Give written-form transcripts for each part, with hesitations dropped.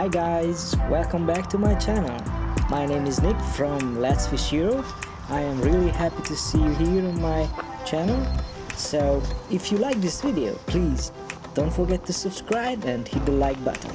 Hi guys, welcome back to my channel. My name is Nick from Let's Fish Hero. I am really happy to see you here on my channel. So if you like this video, please don't forget to subscribe and hit the like button.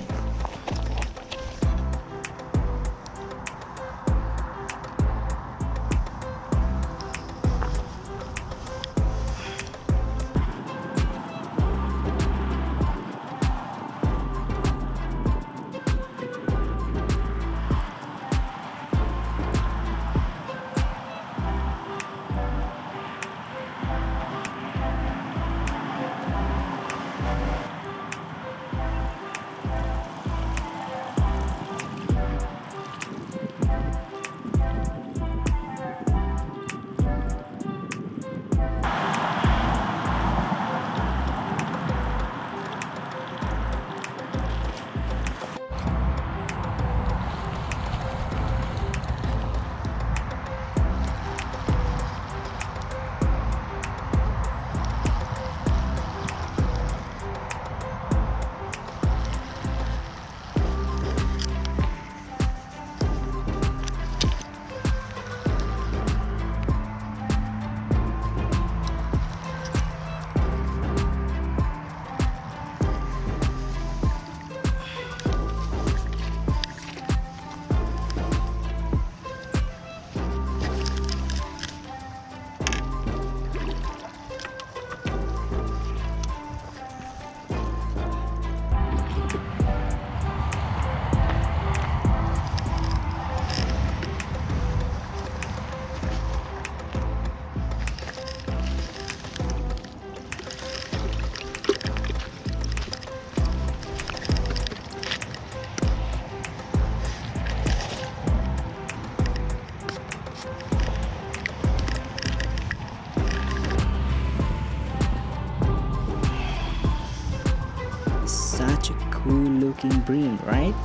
Such a cool looking bream, right?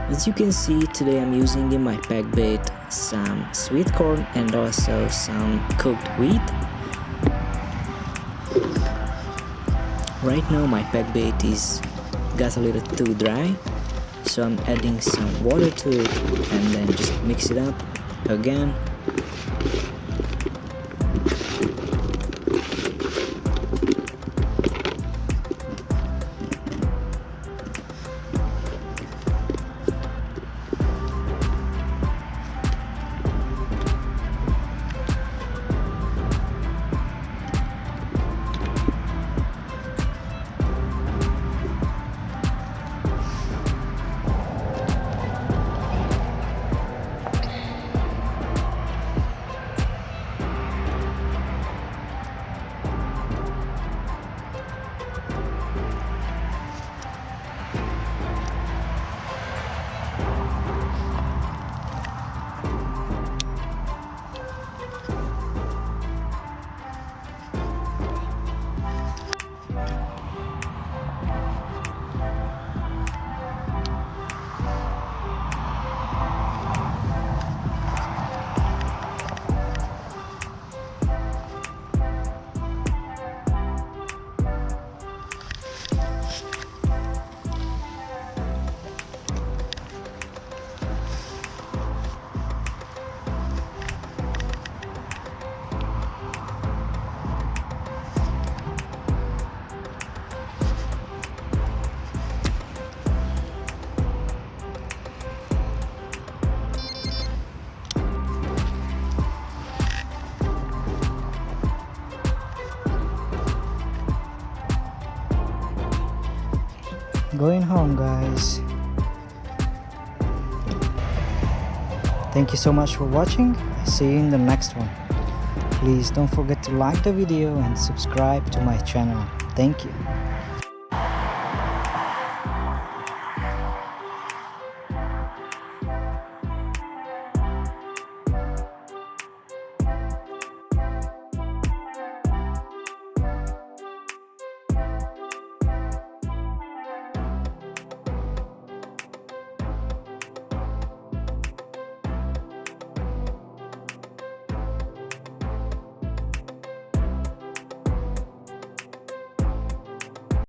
As you can see, today I'm using in my pack bait some sweet corn and also some cooked wheat. Right now my pack bait is got a little too dry, so I'm adding some water to it and then just mix it up again. going home, guys. Thank you so much for watching. See you in the next one. Please don't forget to like the video and subscribe to my channel. Thank you.